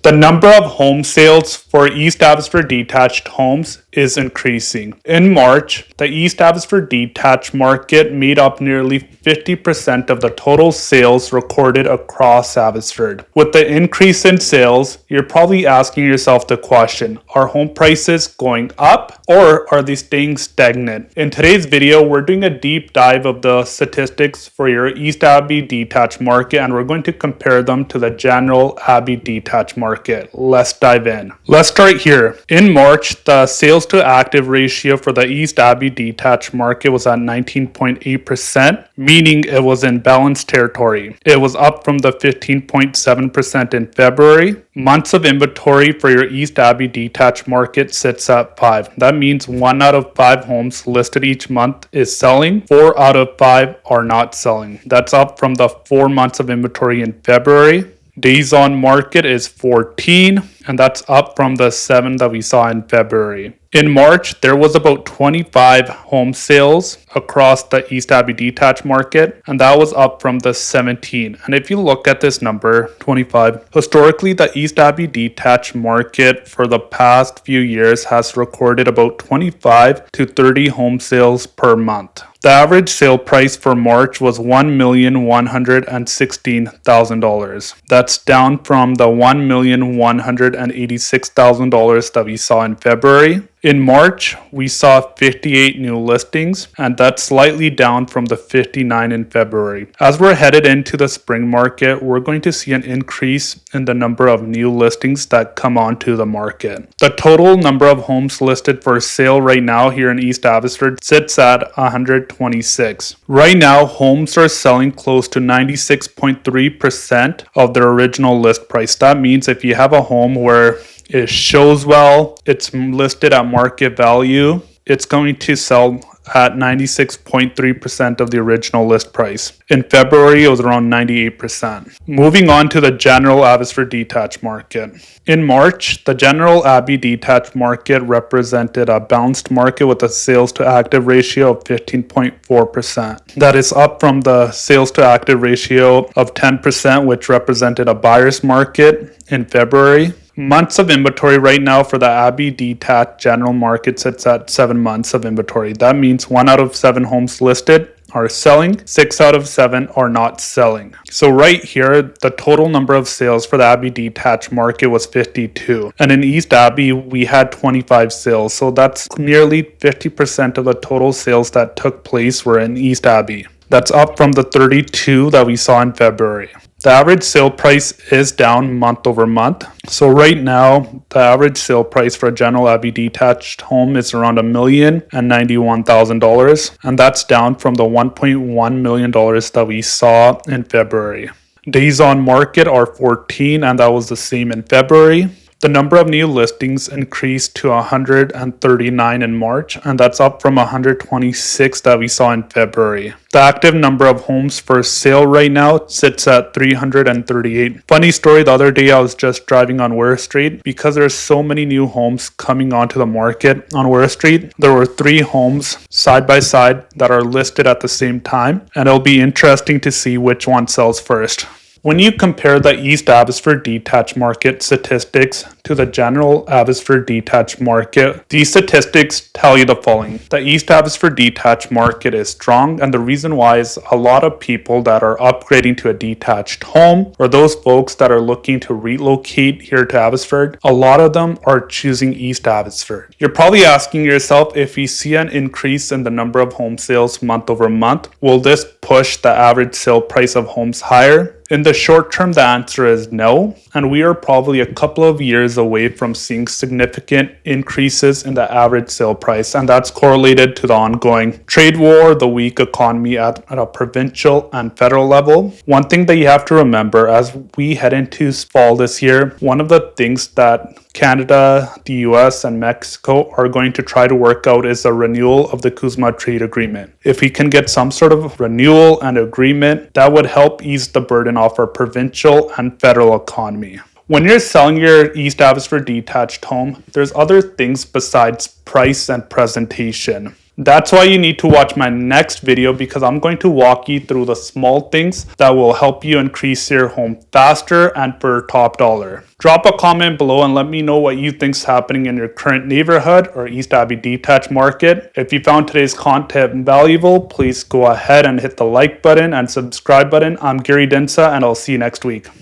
The number of home sales for East Abbotsford detached homes is increasing. In March, the East Abbotsford detached market made up nearly 50% of the total sales recorded across Abbotsford. With the increase in sales, you're probably asking yourself the question, are home prices going up or are they staying stagnant? In today's video, we're doing a deep dive of the statistics for your East Abbey detached market, and we're going to compare them to the general Abbey detached market. Let's dive in. Let's start here. In March, the sales to active ratio for the East Abbey detached market was at 19.8%, meaning it was in balanced territory. It was up from the 15.7% in February. Months of inventory for your East Abbey detached market sits at 5. That means 1 out of 5 homes listed each month is selling. 4 out of 5 are not selling. That's up from the 4 months of inventory in February. Days on market is 14, and that's up from the 7 that we saw in February. In March, there was about 25 home sales across the East Abbey detached market, and that was up from the 17. And if you look at this number, 25, historically, the East Abbey detached market for the past few years has recorded about 25 to 30 home sales per month. The average sale price for March was $1,116,000. That's down from the $1,186,000 that we saw in February. In March, we saw 58 new listings, and that's slightly down from the 59 in February. As we're headed into the spring market, we're going to see an increase in the number of new listings that come onto the market. The total number of homes listed for sale right now here in East Abbotsford sits at 126. Right now, homes are selling close to 96.3% of their original list price. That means if you have a home where it shows well, it's listed at market value, it's going to sell at 96.3% of the original list price. In February, it was around 98%. Moving on to the general Abbotsford detached market. In March, the general Abbey detached market represented a balanced market with a sales to active ratio of 15.4%. That is up from the sales to active ratio of 10%, which represented a buyer's market in February. Months of inventory right now for the Abbey detached general market sits at 7 months of inventory. That means 1 out of 7 homes listed are selling, 6 out of 7 are not selling. So right here, the total number of sales for the Abbey detached market was 52. And in East Abbey, we had 25 sales. So that's nearly 50% of the total sales that took place were in East Abbey. That's up from the 32 that we saw in February. The average sale price is down month over month. So right now, the average sale price for a general Abbey detached home is around $1,091,000, and that's down from the $1.1 million that we saw in February. Days on market are 14, and that was the same in February. The number of new listings increased to 139 in March, and that's up from 126 that we saw in February. The active number of homes for sale right now sits at 338. Funny story, the other day I was just driving on Ware Street. Because there's so many new homes coming onto the market on Ware Street, there were 3 homes side by side that are listed at the same time, and it'll be interesting to see which one sells first. When you compare the East Abbotsford detached market statistics to the general Abbotsford detached market, these statistics tell you the following. The East Abbotsford detached market is strong, and the reason why is a lot of people that are upgrading to a detached home, or those folks that are looking to relocate here to Abbotsford, a lot of them are choosing East Abbotsford. You're probably asking yourself, if we see an increase in the number of home sales month over month, will this push the average sale price of homes higher? In the short term, the answer is no, and we are probably a couple of years away from seeing significant increases in the average sale price, and that's correlated to the ongoing trade war, the weak economy at a provincial and federal level. One thing that you have to remember as we head into fall this year, one of the things that Canada, the US, and Mexico are going to try to work out is a renewal of the CUSMA trade agreement. If we can get some sort of renewal and agreement, that would help ease the burden off our provincial and federal economy. When you're selling your East Abbotsford detached home, there's other things besides price and presentation. That's why you need to watch my next video, because I'm going to walk you through the small things that will help you increase your home faster and for top dollar. Drop a comment below and let me know what you think's happening in your current neighborhood or East Abbey detached market. If you found today's content valuable, please go ahead and hit the like button and subscribe button. I'm Gary Dhindsa, and I'll see you next week.